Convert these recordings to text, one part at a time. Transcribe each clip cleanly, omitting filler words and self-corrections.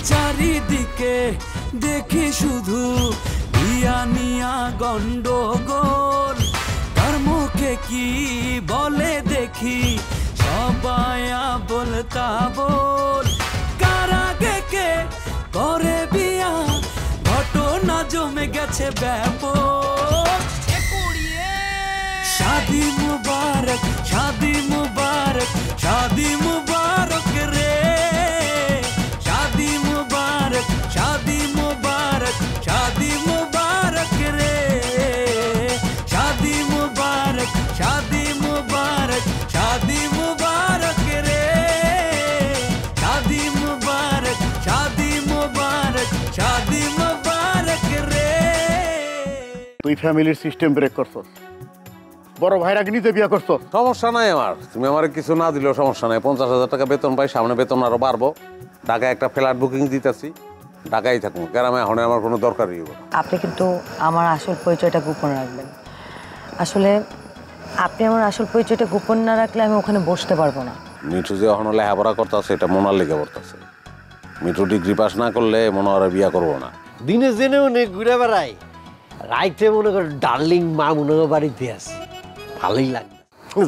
চারিদিকে দেখি শুধু নিয়া গন্ডগোল, কার মুখে কি বলে দেখি সবাই বলতা বল, কার আগে কে করে বিয়া ঘটনা জমে গেছে ব্যাপক। শাদি মুবারক শাদি মুবারক শাদি মুবারক রে, শাদি মুবারক শাদি মুবারক শাদি মুবারক রে, শাদি মুবারক শাদি মুবারক শাদি মুবারক রে, শাদি মুবারক শাদি মুবারক শাদি মুবারক রে। তুই ফ্যামিলির সিস্টেম ব্রেক করছস, বড় ভাইরাকে নিতে বিয়া করছো। সমস্যা নাই আমার, তুমি আমার কিছু না দিলেও সমস্যা নাই। 50,000 টাকা বেতন পাই, সামনে বেতন আরো বাড়বো। ঢাকায় একটা ফ্ল্যাট বুকিং দিতেছি, ঢাকায় থাকুন, গ্রামে এখন আমার কোনো দরকারই হবে। আপনি কিন্তু আমার আসল পরিচয়টা গোপন রাখবেন। আসলে আপনি আমার আসল পরিচয়টা গোপন না রাখলে আমি ওখানে বসতে পারবো না। মিঠু যে এখনো লেখাপড়া করতেছে এটা মনার লেগে পড়তেছে। মিঠু ডিগ্রি পাস না করলে মনে হয় বিয়া করবো না। দিনে জেনে মনে ঘুরে বেড়াই, রাইতে মনে করে ডার্লিং মা মনে করে বাড়িতে আসে, ভালোই লাগবে।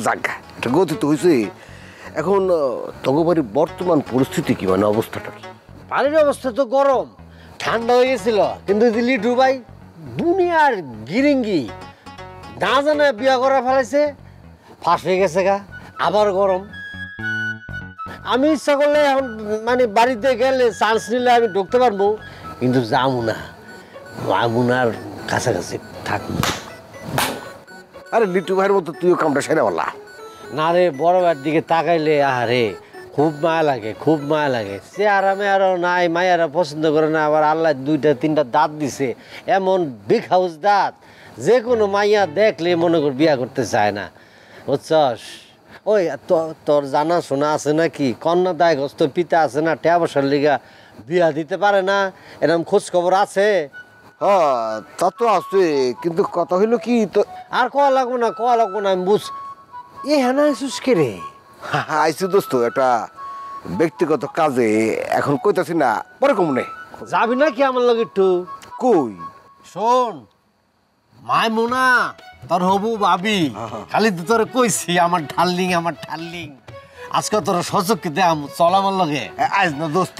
জাগা এটা গতি তো হয়েছে। এখন তগবাড়ির বর্তমান পরিস্থিতি কি, মানে অবস্থাটা কি? বাড়ির অবস্থা তো গরম, ঠান্ডা হয়ে গেছিল, কিন্তু লিটু ভাই দুনিয়ার গিরিঙ্গি না জানে বিয়া করা ফেলাইছে, ফাঁস হয়ে গেছে গা, আবার গরম। আমি ইচ্ছা করলে এখন মানে বাড়িতে গেলে চান্স নিলে আমি ঢুকতে পারবো, কিন্তু যাবো না, মামুনার কাছাকাছি থাকবো। আরে লিটু ভাইয়ের মতো তুইও কামটা সেরে বলা না রে, বড় ভাইয়ের দিকে তাকাইলে আরে খুব মায়া লাগে, খুব মায়া লাগে। সে আরামে আরো নাই, মায়ারা পছন্দ করে না। আবার আল্লাহ 2-3টা দাঁত দিছে, এমন বিগ হাউস দাঁত, যে কোনো মাইয়া দেখলে মনে কর বিয়া করতে চায় না, বুঝছস? ওই তোর জানা শোনা আছে নাকি কন্যা দায়গ্রস্ত পিতা আছে না, টাকা পয়সার লিগা বিয়া দিতে পারে না, এরকম খোঁজ খবর আছে? হ্যাঁ তা তো আছে, কিন্তু কথা হইলো কি তো। আর কোয়া লাগবো না, কোয়া লাগবো না, আমি বুঝ। এ হ্যাঁ আইসুস কে রে? আইসি দোস্ত একটা ব্যক্তিগত কাজে, এখন কইতাছি না, পরে কমনে। যাবি না কি আমার লগে একটু? কই শোন মাইমুনা তোর হবু ভাবি, খালি তো তোর কইছি আমার ঢার্লিং, আমার ঢার্লিং। আজকে তোর সচক্ষে দেখাম, চল আমার লগে। আজ না দোস্ত,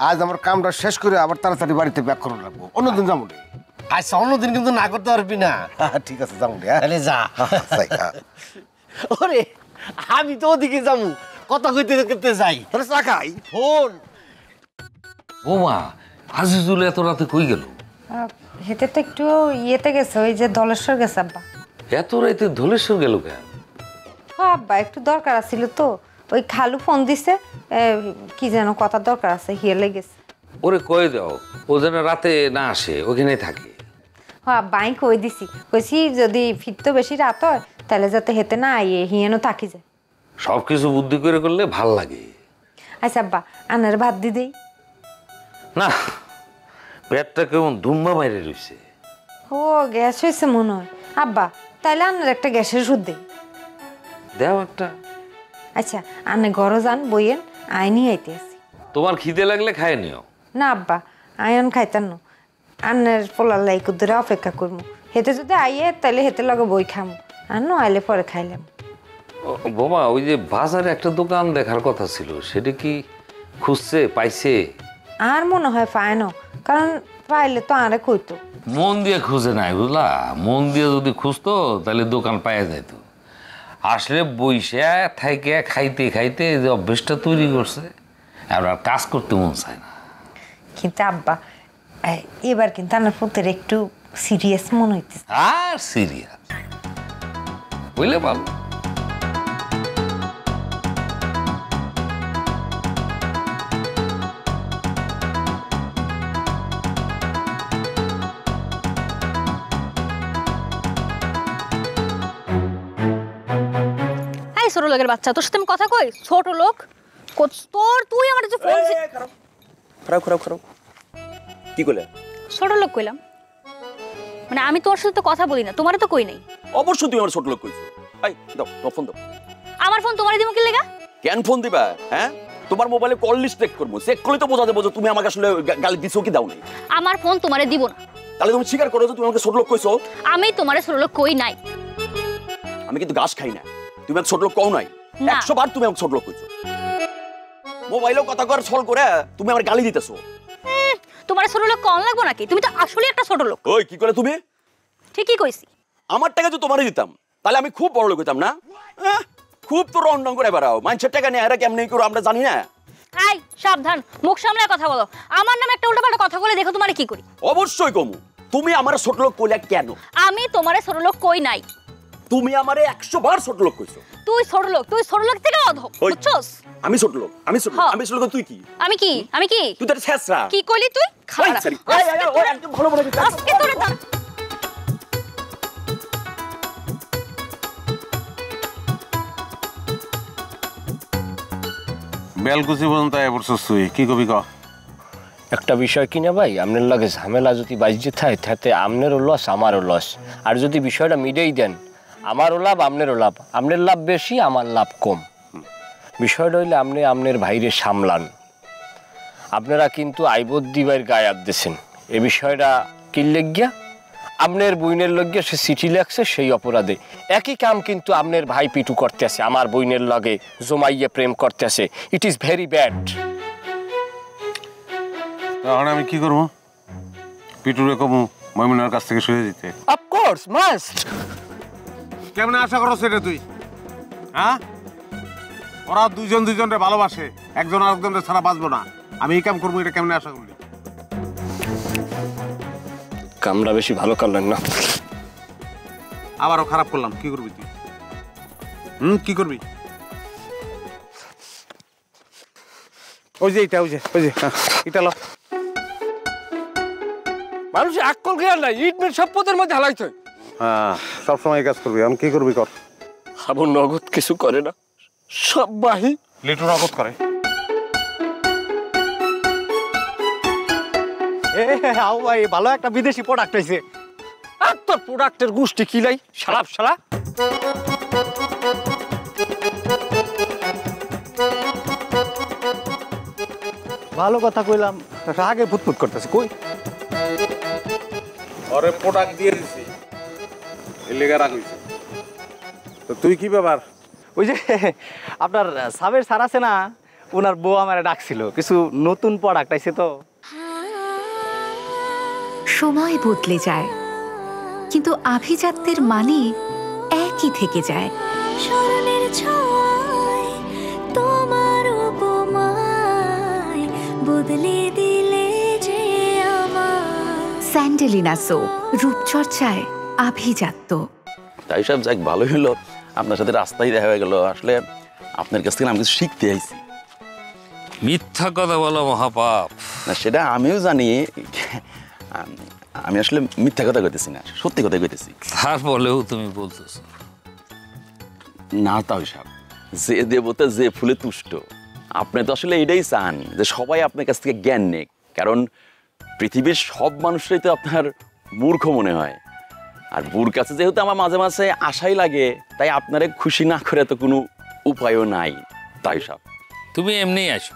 আজ আমার কামটা শেষ করে আবার তাড়াতাড়ি বাড়িতে ব্যাক করা লাগবো, অন্যদিন যাবো রে। আচ্ছা অন্যদিন কিন্তু না করতে পারবি না। ঠিক আছে যাবো রে, তাহলে যা। ওরে আমি তো ওদিকে যাবো, কথা কইতে কইতে যাই। তাহলে চা খাই। ফোন ওমা, আজিজুল এত রাতে কই গেল? হেতে তো একটু ইয়েতে গেছে, ওই যে ধলেশ্বর গেছে আব্বা। এত রাতে ধলেশ্বর গেল কেন? আব্বা একটু দরকার আছিল তো, ওই খালু ফোন দিছে, কি যেন কথা দরকার আছে, হিয়ালে গেছে। ওরে কয়ে দাও ও যেন রাতে না আসে, ওখানে থাকে। হ্যাঁ আব্বা আমি কই দিছি, কইছি যদি ফিরতে বেশি রাত হয় তাহলে যাতে হেতে না আইয়ে হিয়ানো থাকি যায়। সবকিছু বুদ্ধি করে করলে ভাল লাগে। আচ্ছা আব্বা আনার ভাত দি দেই। না, পেটটা কেমন ধুম্বা মাইরে রয়েছে। ও গ্যাস হয়েছে মনে হয়। আব্বা তাইলে আনার একটা গ্যাসের ওষুধ দেই। দেও একটা। আচ্ছা আনে ঘরে যান, বইয়েন, আইনি আইতে আসি। তোমার খিদে লাগলে খায় নিও। না আব্বা আয়ন খাইতাম না, আন্নের পোলার লাইক ধরে অপেক্ষা করবো, হেতে যদি আইয়ে তাহলে হেতে লগে বই খামো, আর নো আইলে পরে খাইলাম। বোমা, ওই যে বাজারে একটা দোকান দেখার কথা ছিল, সেটা কি খুঁজছে, পাইছে? আর মনে হয় পায় না, কারণ পাইলে তো আরে কইতো। মন দিয়ে খুঁজে নাই, বুঝলা? মন দিয়ে যদি খুঁজতো তাহলে দোকান পাওয়া যাইত। আসলে বইসা থাইকে খাইতে খাইতে যে অভ্যেসটা তৈরি করছে, আর কাজ করতে মন চায় না। কিন্তু আব্বা এবার কিন্তু আমার পুতের একটু সিরিয়াস মনে হইতেছে। আর সিরিয়াস বুঝলে ভালো। ছোট লোকের বাচ্চা, তোর সাথে আমি কথা কই? ছোট লোক তোর, তুই আমার যে ফোন খারাপ কি কইলে? ছোট লোক কইলাম মানে আমি তোর সাথে তো কথা বলি না, তোমারে তো কই নাই। অবশ্যই তুই আমার ছোট লোক কইছো। এই দাও, ফোন দাও। আমার ফোন তোমারে দিমু কি লাগা? কেন ফোন দিবা? হ্যাঁ, তোমার মোবাইলে কল লিস্ট চেক করবো, চেক করলে তো বোঝা যাবে যে তুমি আমাকে আসলে গালি দিছো কি দাও নাই। আমার ফোন তোমারে দিব না। তাহলে তুমি স্বীকার করো যে তুমি আমাকে ছোট লোক কইছো। আমি তোমারে ছোট লোক কই নাই। আমি কিন্তু ঘাস খাই না, তুমি আমাকে ছোট লোক কও নাই। 100 বার তুমি আমাকে ছোট লোক কইছো। মোবাইলেও কথা কর ছল করে তুমি আমার গালি দিতেছো। তোমার ছোট লোক কোন লাগবো নাকি? তুমি তো আসলে একটা ছোট লোক। ওই কি করে তুমি? ঠিকই কইছি। আমার টাকা তো তোমারই দিতাম, তাহলে আমি খুব বড় লোক হইতাম না? খুব তো রং রং করে বেড়াও, মানুষের টাকা নিয়ে এরা কেমনি করো আমরা জানি না। এই সাবধান, মুখ সামলে কথা বলো। আমার নামে একটা উল্টাপাল্টা কথা বলে দেখো তোমারে কি করি। অবশ্যই কমু। তুমি আমার ছোট লোক কইলা কেন? আমি তোমারে ছোট লোক কই নাই। তুমি আমারে 100 বার ছোট লোক কইছো। তুই ছোট লোক থেকে অধম, বুঝছস? আমি ছোট লোক, আমি ছোট লোক, আমি ছোট লোক, তুই কি? আমি কি? তুই তো ছেছরা। কি কইলি তুই? খারাপ। ওই একদম ভালো বলে দিছিস। আজকে তোরে দাঁড়া। বেলকুচি পর্যন্ত বলছিস তুই, কি কবি ক? একটা বিষয় কিনা ভাই, আপনার লাগে ঝামেলা যদি বাজতে থাকে তাতে আপনারও লস আমারও লস। আর যদি বিষয়টা মিডেই দেন, আমারও লাভ আপনারও লাভ, আপনার লাভ বেশি আমার লাভ কম। বিষয়টা হইলে আপনি আপনার ভাইরে সামলান। আপনারা কিন্তু আইবদ দিবার গায়ে আদেছেন, এ বিষয়টা কি লেগিয়া আপনার বইনের লগে সে চিঠি লেখছে সেই অপরাধে। একই কাম কিন্তু আপনার ভাই পিটু করতে আছে, আমার বইনের লগে জমাইয়ে প্রেম করতে আছে। It is very bad. এখন আমি কি করবো? পিটুরে কমু ময়মুনার কাছ থেকে সরে দিতে? Of course must. কেমনে আশা করো সেটা তুই? হ্যাঁ, ওরা দুজনরে ভালোবাসে, একজন আরেকজনের ছাড়া বাঁচবো না। আমি এই কাম করবো, এটা কেমনে আশা করলি? কামরা বেশি ভালো করলেন না। আবারও খারাপ করলাম, কি করবি তুই? কি করবি? ওই যে এটা, ওই যে এটা লো। মানুষ আকল খেয়াল নাই, ইট মেট সব পথের মধ্যে হালাইছে। হ্যাঁ, সবসময় কাজ করবি। আমি কি করবি কর। আবু নগদ কিছু করে না, সব বাহি। লিটু নগদ করে। আও ভাই, ভালো একটা বিদেশি প্রোডাক্ট হয়েছে। আর তোর প্রোডাক্টের গোষ্ঠী কিলাই শালাপ শালা। ভালো কথা কইলাম, আগে ফুটফুট করতেছে। কই ওরে প্রোডাক্ট দিয়ে দিছি, এই লেগা রাখইছে। তো তুই কি ব্যাপার? ওই যে আপনার সাবের স্যার আছে না, ওনার বউ আমার ডাকছিল, কিছু নতুন প্রোডাক্ট আইছে তো। সময় বদলে যায়, কিন্তু আভিজাত্যের মানে একই থেকে যায়। স্মরণের ছোঁয়ায় তোমার উপমায় বদলে দিলে যে আমার। স্যান্ডেলিনা সো, রূপচর্চায় আভিজাত্য। তাই সব যাক, ভালোই হলো আপনার সাথে রাস্তায় দেখা হয়ে গেল। আসলে আপনার কাছ থেকে আমি কিছু শিখতে আইছি। মিথ্যা কথা বলো মহাপাপ। না, সেটা আমিও জানি। আমি আসলে মিথ্যা কথা কইতেছি না, সত্যি কথা কইতেছি। তারপরেও তুমি বলতেছো না। তাই সাহেব, যে দেবতা যে ফুলে তুষ্ট, আপনি তো আসলে এটাই চান যে সবাই আপনার কাছ থেকে জ্ঞান নেক। কারণ পৃথিবীর সব মানুষরাই তো আপনার মূর্খ মনে হয়। আর বুর কাছে যেহেতু আমার মাঝে মাঝে আশাই লাগে, তাই আপনারে খুশি না করে তো কোনো উপায়ও নাই। তাই সাহেব, তুমি এমনিই আসো,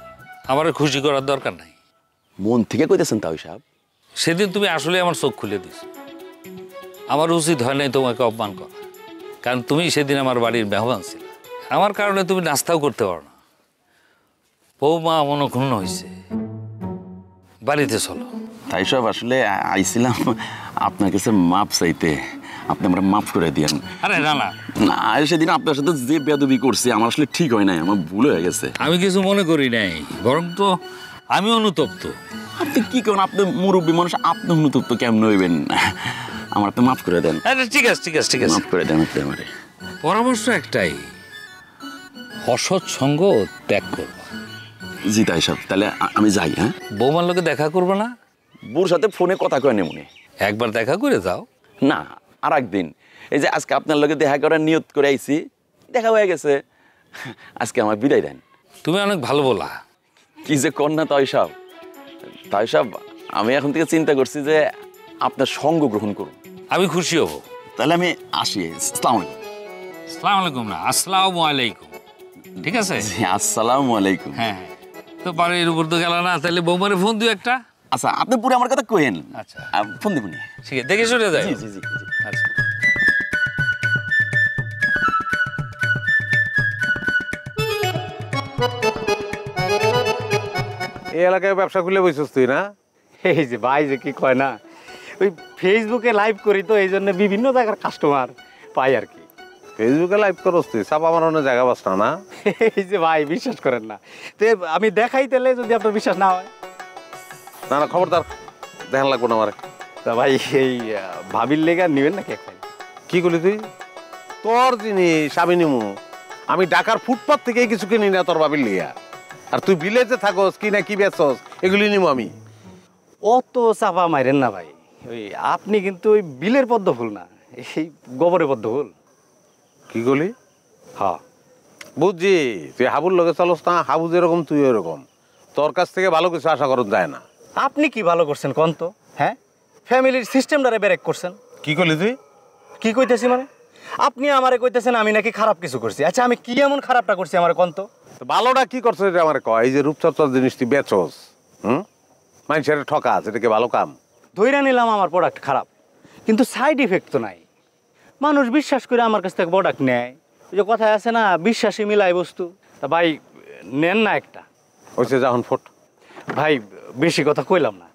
আমার খুশি করার দরকার নাই। মন থেকে কইতেছেন তাই সাহেব? সেদিন তুমি আসলে আমার চোখ খুলে দিছো। আমার উচিত হয় নাই তোমাকে অপমান করা, কারণ তুমি সেদিন আমার বাড়ির মেহমান ছিল। আমার কারণে তুমি নাস্তাও করতে পারো না। বৌমা মনক্ষুণ্ণ হয়েছে, বাড়িতে চলো। তাই সব আসলে আইছিলাম আপনার কাছে মাপ চাইতে, আপনি আমরা মাফ করে দিয়েন। আরে না না, সেদিন আপনার সাথে যে বেয়াদবি করছি আমার আসলে ঠিক হয় নাই, আমার ভুল হয়ে গেছে। আমি কিছু মনে করি নাই, বরং তো আমি অনুতপ্ত। আপনি কি করেন? আপনি মুরব্বী মানুষ, আপনি অনুতপ্ত কেমন হইবেন? আমার আপনি মাফ করে দেন। ঠিক আছে ঠিক আছে ঠিক আছে, মাফ করে দেন আপনি আমারে। পরামর্শ একটাই, অসৎ সঙ্গ ত্যাগ করবো। জি তাই সব, তাহলে আমি যাই। হ্যাঁ, বৌমার লোকে দেখা করবো না? বউর সাথে ফোনে কথা কয় মনে। একবার দেখা করে যাও না, আর একদিন। এই যে আজকে আপনার লোকে দেখা করার নিয়ত করে আইছি, দেখা হয়ে গেছে, আজকে আমার বিদায় দেন। তুমি অনেক ভালো বলা। কি যে কন্যা তাই সব। তাই সব, আমি এখন থেকে চিন্তা করছি যে আপনার সঙ্গ গ্রহণ করুন। আমি খুশি হব। তাহলে আমি আসি। আসসালামু আলাইকুম। আসসালামু আলাইকুম না, আসসালামু আলাইকুম। ঠিক আছে, আসসালামু আলাইকুম। হ্যাঁ, তো বাড়ির উপর তো গেল না, তাহলে বৌমারে ফোন দিও একটা। আচ্ছা আপনি পুরো আমার কথা কইেন। আচ্ছা ফোন দিব নি। ঠিক আছে, দেখে শুনে যায়। জি জি জি। আচ্ছা এই এলাকায় ব্যবসা খুলে বসছিস তুই না? এই যে ভাই যে কি কয় না, ওই ফেসবুকে লাইভ করি তো এই জন্য বিভিন্ন জায়গার কাস্টমার পাই আর কি। ফেসবুকে লাইভ করস তুই, চাপা মারানোর জায়গা পাস না না? এই যে ভাই বিশ্বাস করেন না, তো আমি দেখাই তাহলে যদি আপনার বিশ্বাস না হয়। না না খবরদার, দেখান লাগবো না আমার। তা ভাই এই ভাবির লেগা নিবেন নাকি একটা? কি করলি তুই? তোর জিনিস আমি নিমু? আমি ঢাকার ফুটপাথ থেকে কিছু কিনি না তোর বাবির লিয়া। আর তুই ভিলেজে থাকস কি না কি বেচস এগুলি নিমু আমি। অত চাপা মাইরেন না ভাই, ওই আপনি কিন্তু ওই বিলের পদ্ম ফুল না, এই গোবরের পদ্ম ফুল। কি করলি? হ্যাঁ বুঝছি, তুই হাবুর লগে চলস না, হাবু যেরকম তুই ওরকম। তোর কাছ থেকে ভালো কিছু আশা করুন যায় না। আপনি কি ভালো করছেন কোন তো? হ্যাঁ, ফ্যামিলির সিস্টেমটারে ব্রেক করছেন। কি করলি তুই? কি কইতেছি মানে? আপনি আমারে কইতেছেন আমি নাকি খারাপ কিছু করছি। আচ্ছা আমি কি এমন খারাপটা করছি আমারে কোন তো? ভালোটা কি করছো এটা আমার কয়। এই যে রূপচর্চার জিনিস তুই বেচস, মানুষের ঠকাস, এটা কি ভালো কাম? ধইরা নিলাম আমার প্রোডাক্ট খারাপ, কিন্তু সাইড ইফেক্ট তো নাই। মানুষ বিশ্বাস করে আমার কাছ থেকে প্রোডাক্ট নেয়। ওই যে কথায় আছে না, বিশ্বাসী মিলাই বস্তু। তা ভাই নেন না একটা। হয়েছে যখন ফোট। ভাই বেশি কথা কইলাম না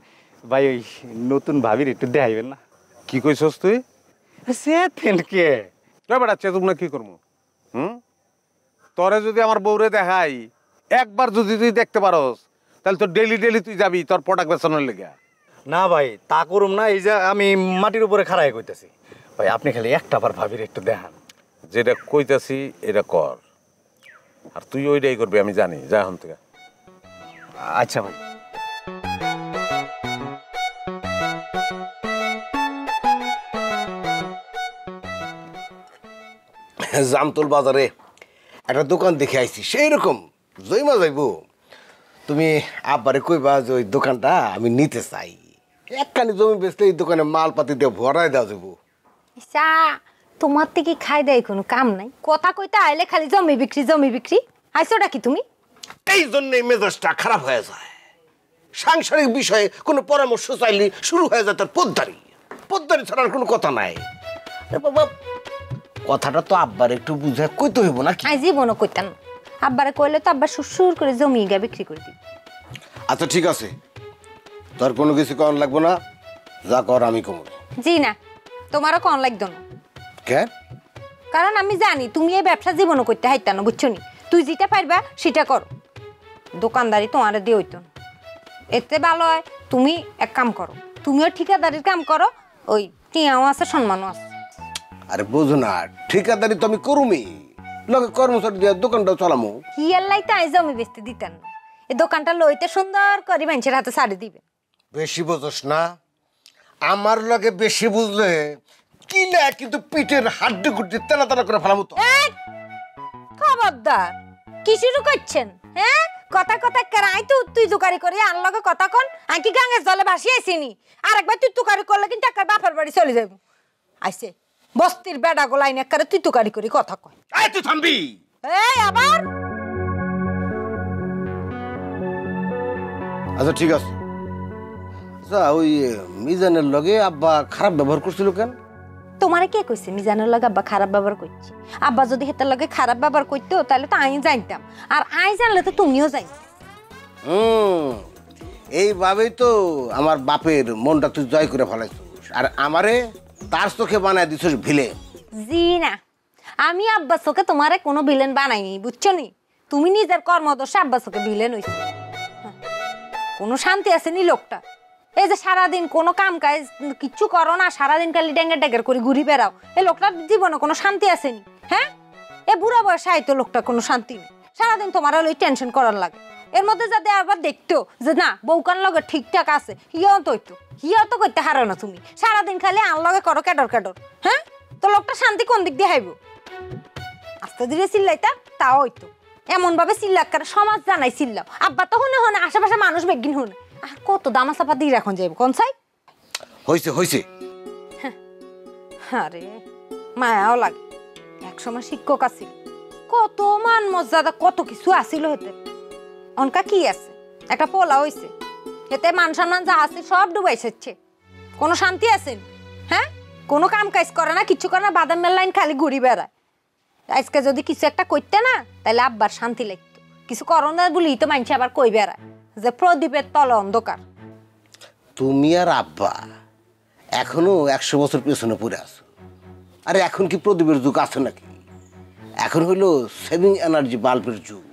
ভাই, ওই নতুন ভাবির একটু দেখাইবেন না? কি কইছস তুই? সেতেন কে বেড়াচ্ছে তোমরা কি করবো? তোরে যদি আমার বউরে দেখাই, একবার যদি তুই দেখতে পারস, তাহলে তো ডেলি ডেলি তুই যাবি তোর প্রোডাক্ট বেচানোর লেগে। না ভাই তা করুম না, এই যে আমি মাটির উপরে খাড়াই কইতেছি। ভাই আপনি খালি একটা বার ভাবির একটু দেখান। যেটা কইতাছি এটা কর, আর তুই ওইটাই করবি আমি জানি। যা এখন থেকে। আচ্ছা ভাই। জামতল বাজারে একটা দোকান দেখে আইছি, সেই রকম জয়মা যাইব। তুমি আব্বারে কইবা যে ওই দোকানটা আমি নিতে চাই। একখানি জমি বেচলে এই দোকানে মালপাতি দিয়ে ভরাই দেওয়া যাব। তোমার থেকে খাই দেয় কোনো কাম নাই, কথা কইতে আইলে খালি জমি বিক্রি জমি বিক্রি। আইসোটা কি তুমি? এই জন্যই মেজাজটা খারাপ হয়ে যায়। সাংসারিক বিষয়ে কোনো পরামর্শ চাইলে শুরু হয়ে যায় তার পোদ্দারি। পোদ্দারি ছাড়ার কোনো কথা নাই। বাবা কথাটা তো আব্বার একটু বুঝে কইতে হইব নাকি? আই জীবনও কইতাম না, আব্বারে কইলে তো আব্বা সুরসুর করে জমি গা বিক্রি করে দিই। আচ্ছা ঠিক আছে, তোর কোনো কিছু কন লাগবো না, যা কর আমি কমব। জি না, তোমারও কন লাগতো না। কেন? কারণ আমি জানি তুমি এই ব্যবসা জীবনও করতে হাইতা না, বুঝছো নি? তুই যেটা পারবা সেটা করো, দোকানদারি তোমার দিয়ে হইতো না। এতে ভালো হয় তুমি এক কাম করো, তুমিও ঠিকাদারির কাম করো, ওই টিয়াও আছে সম্মানও আছে। আরে বুঝো না, ঠিকাদারি তো আমি করুমি, লগে কর্মচারী দিয়ে দোকানটাও চালামো। কি আল্লাহ তাই জমি বেচতে দিতেন না, এই দোকানটা লইতে সুন্দর করে মানুষের হাতে ছাড়ি দিবে। বেশি বুঝোস না, আমার লগে বেশি বুঝলে কিলা কিন্তু পিঠের হাড্ডি গুড্ডি তেনা তেনা করে ফেলামো তো। খবরদার, কি শুরু করছেন? হ্যাঁ, কথা কথা কেরাই তো তুই তুকারি করে আনলগে কথা কন। আমি কি গাঙ্গের জলে ভাসিয়ে আইছিনি? আর একবার তুই তুকারি করলে কিন্তু একটা বাপের বাড়ি চলে যাবো। আইসে বস্তির বেড়া গোলাইন একবারে তুই তুকারি করে কথা কয়। এই তুই থামবি? এই আবার আচ্ছা ঠিক আছে। আচ্ছা ওই মিজানের লগে আব্বা খারাপ ব্যবহার করছিল কেন? তোমারে কে কইছে মিজানের লগে আব্বা খারাপ ব্যবহার করছে? আব্বা যদি হেতার লগে খারাপ ব্যবহার করতো তাহলে তো আমি জানতাম, আর আমি জানলে তো তুমিও জানতে। এইভাবেই তো আমার বাপের মনটা তুই জয় করে ফেলাইছিস, আর আমারে তার চোখে বানায় দিছিস ভিলেন। জি না, আমি আব্বা চোখে তোমারে কোনো ভিলেন বানাইনি, বুঝছো নি? তুমি নিজের কর্মদোষে আব্বা চোখে ভিলেন হইছো। কোনো শান্তি আছে নি লোকটা? এই যে সারাদিন কোনো কাম কাজ কিচ্ছু করো না, সারাদিন খালি ড্যাঙ্গের ড্যাঙ্গের করে ঘুরি বেড়াও, এই লোকটার জীবনে কোনো শান্তি আসেনি? হ্যাঁ, এ বুড়া বয়সে আইতো লোকটা কোনো শান্তি নেই, সারাদিন তোমার ওই টেনশন করার লাগে। এর মধ্যে যাতে আবার দেখতো যে না বউকান লগে ঠিকঠাক আছে, হিয়াও তো হইতো, হিয়াও তো করতে হারো না তুমি, সারাদিন খালি আন লগে করো ক্যাডর ক্যাডর। হ্যাঁ, তো লোকটা শান্তি কোন দিক দিয়ে হাইব? আস্তে ধীরে চিল্লাইতা তাও হইতো, এমন ভাবে চিল্লাকার সমাজ জানাই চিল্লাও। আব্বা তো হনে হনে আশেপাশে মানুষ বেগিন হনে, আর কত দামা চাপা দিয়ে এখন যাইব কোন চাই? হইছে হইছে। আরে মায়াও লাগে, একসময় শিক্ষক আছিল, কত মান মর্যাদা কত কিছু আছিল, হতে অনকা কি আছে? একটা পোলা হইছে, এতে মান সম্মান যা আছে সব ডুবাই সেচ্ছে। কোনো শান্তি আছেন? হ্যাঁ, কোনো কাম কাজ করে না, কিছু করে না, বাদামের লাইন খালি ঘুরি বেড়ায়। আজকে যদি কিছু একটা করতে না, তাহলে আব্বার শান্তি লাগতো। কিছু করো না বলি তো মানছে আবার কই বেড়ায় যে প্রদীপের তলে অন্ধকার। তুমি আর আব্বা এখনো 100 বছর পেছনে পড়ে আছো। আরে এখন কি প্রদীপের যুগ আছে নাকি? এখন হইলো সেভিং এনার্জি বাল্বের যুগ।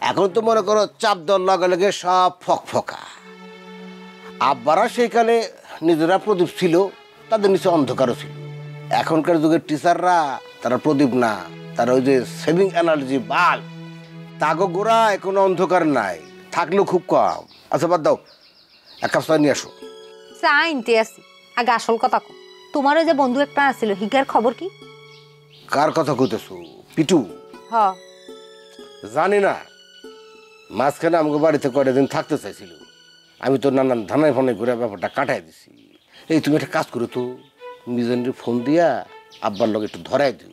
এখন তো মনে করো চাপ দেওয়ার লগে লগে সব ফকফকা। আব্বারা সেইখানে নিজেরা প্রদীপ ছিল, তাদের নিচে অন্ধকারও ছিল। এখনকার যুগের টিচাররা তারা প্রদীপ না, তারা ওই যে সেভিং এনার্জি বাল্ব। তাগো গোড়ায় কোনো অন্ধকার নাই, থাকলেও খুব কম। আচ্ছা বাদ দাও, এক কাপ চা নিয়ে আসো। চা আনতে আসি, আগে আসল কথা কো। তোমার ওই যে বন্ধু একটা আসছিল, হিগার খবর কি? কার কথা কইতেছো? পিটু? হ, জানি না, মাঝখানে আমাকে বাড়িতে কয়টা দিন থাকতে চাইছিল। আমি তো নানান ধানায় ফানায় করে ব্যাপারটা কাটাই দিছি। এই তুমি একটা কাজ করো তো, মিজানের ফোন দিয়া আব্বার লগে একটু ধরাই দিও।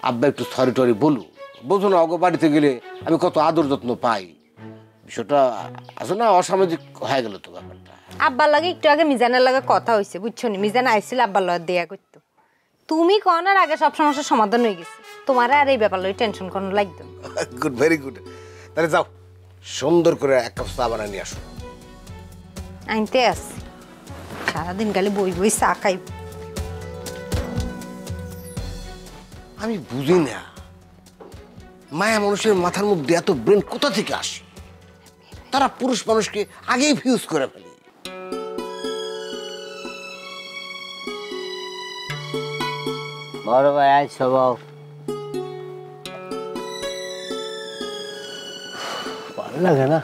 আব্বা একটু সরি টরি বলু। বোঝো না, ওগো বাড়িতে গেলে আমি কত আদর যত্ন পাই। বিষয়টা আছে না, অসামাজিক হয়ে গেল তো ব্যাপারটা। আব্বার লাগে একটু আগে মিজানের লাগে কথা হয়েছে, বুঝছো নি? মিজান আইছিল আব্বার লগে দেয়া করতো। তুমি কনার আগে সব সমস্যার সমাধান হয়ে গেছে, তোমার আর এই ব্যাপার লই টেনশন কোনো লাগতো। Good, very good. তাহলে যাও, সুন্দর করে এক কাপ চা বানিয়ে নিয়ে আসো। আনতে আসি, সারাদিন গালি বই বই চা খাই। আমি বুঝি না, মায়া মানুষের মাথার মধ্যে এত ব্রেন কোথা থেকে আসে? তারা পুরুষ মানুষকে আগেই ফিউজ করে ফেলে। বড় ভাই আইছো বাবু? ভালো লাগে না?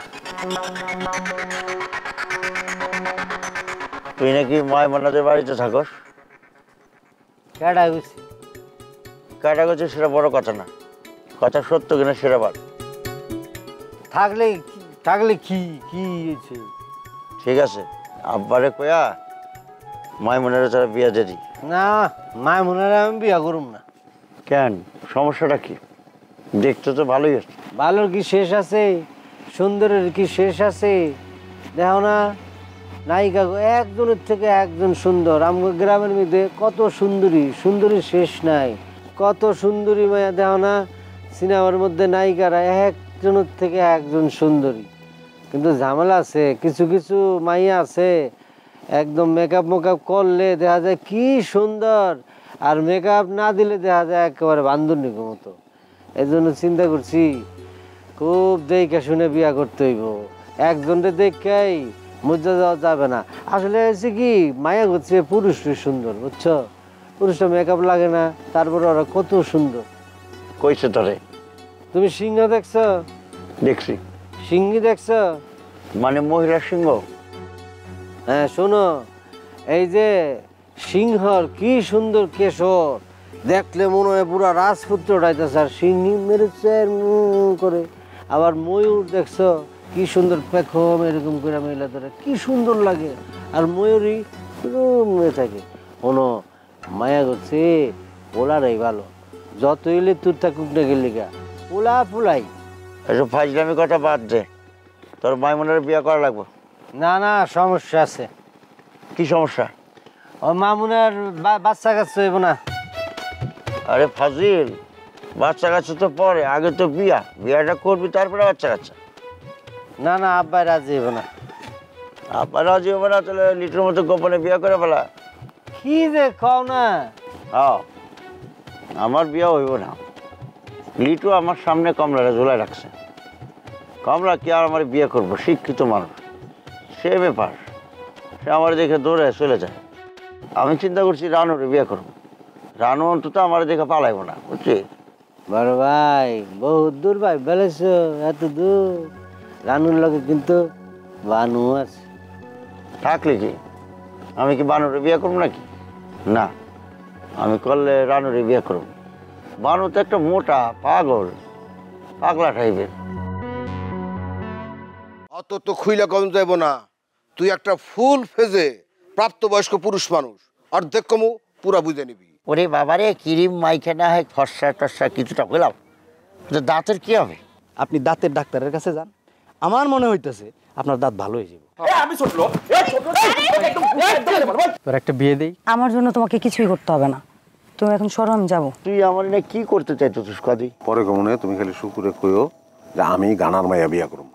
তুই নাকি ময়মনাদের বাড়িতে থাকস? কেডা গেছি? কাটা গেছে সেটা বড় কথা না, কথা সত্য কিনা সেটা বাদ। থাকলে থাকলে কি কি হয়েছে? ঠিক আছে, আব্বারে কয়া ময়মনের তারা বিয়া দিয়ে দিই। না, মায়মুনের আমি বিয়া করুম না। কেন, সমস্যাটা কি? দেখতে তো ভালোই আছে। ভালোর কি শেষ আছে? সুন্দরের কি শেষ আছে? দেখো না, নায়িকা একজনের থেকে একজন সুন্দর। আমাদের গ্রামের মধ্যে কত সুন্দরী, সুন্দরী শেষ নাই। কত সুন্দরী মায়া, দেখো না, সিনেমার মধ্যে নায়িকারা একজনের থেকে একজন সুন্দরী। কিন্তু ঝামেলা আছে, কিছু কিছু মাইয়া আছে একদম মেকআপ মেকআপ করলে দেখা যায় কি সুন্দর, আর মেকআপ না দিলে দেখা যায় একেবারে বান্ধবীর মতো। এই জন্য চিন্তা করছি খুব দেখে শুনে বিয়া করতে হইব। একজনকে দেখেই মজা যাওয়া যাবে না। আসলে হচ্ছে কি, মায়া করছে পুরুষরা সুন্দর, বুঝছো? পুরুষরা মেকআপ লাগে না, তারপরে ওরা কত সুন্দর। কইছে তোরে? তুমি সিংহ দেখছো? দেখছি। সিংহী দেখছো? মানে মহিলা সিংহ? হ্যাঁ, শোনো, এই যে সিংহর কি সুন্দর কেশর, দেখলে মনে হয় পুরা রাজপুত্র উঠাইতেছে। আর সিংহী মেরেছে করে। আবার ময়ূর দেখছো কি সুন্দর পেখম এরকম করে মহিলা ধরে, কি সুন্দর লাগে। আর ময়ূরই মেয়ে থাকে। কোনো মায়া করছে ওলারাই ভালো, যত এলে তোর থাকুক না গেলে গা পোলা পোলাই। এসব ফাজলামি কথা বাদ দে, তোর মাইমনের বিয়া করা লাগবে। না না, সমস্যা আছে। কি সমস্যা? ও মামুনের বাচ্চা কাচ্চা হইব না। আরে ফাজিল, বাচ্চা কাচ্চা তো পরে, আগে তো বিয়া। বিয়াটা করবি তারপরে বাচ্চা কাচ্চা। না না, আব্বাই রাজি হইব না। আব্বা রাজি হবে না? তাহলে লিটুর মতো গোপনে বিয়া করে ফেলা। কি যে কও না। হ্যাঁ, আমার বিয়া হইব না। লিটু আমার সামনে কমলারে ঝোলায় রাখছে। কমলা কি আর আমার বিয়ে করবো? শিক্ষিত মানুষ, সে ব্যাপার। সে আমার দেখে দৌড়ে চলে যায়। আমি চিন্তা করছি রানুরে বিয়ে করবো। রানু অন্তত আমার দেখে পালাইব না, বুঝছি? বড় ভাই, বহুত দূর ভাই বেলেছ, এত দূর। রানুর লগে কিন্তু বানু আছে। থাকলে কি আমি কি বানুরে বিয়ে করবো নাকি? না, আমি করলে রানুরে বিয়ে করবো। বানু তো একটা মোটা পাগল, পাগলা টাইপের। অত তো খুইলা কম যাইব না। তুই একটা ফুল ফেজে প্রাপ্তবয়স্ক পুরুষ মানুষ, অর্ধেক কমু পুরা বুঝে নিবি। ওরে বাবারে, ক্রিম মাইখে না হয় ফর্সা টর্সা কিছুটা পেলাম, দাঁতের কি হবে? আপনি দাঁতের ডাক্তারের কাছে যান, আমার মনে হইতেছে আপনার দাঁত ভালো হয়ে যাবে। আমি ছোট লোক, তোর একটা বিয়ে দেই। আমার জন্য তোমাকে কিছুই করতে হবে না, তুমি এখন সরো, আমি যাবো। তুই আমার না কি করতে চাইতেছিস কাদি? পরে কমনে তুমি খালি শুকুরে কইও যে আমি গানার মাইয়া বিয়া করব।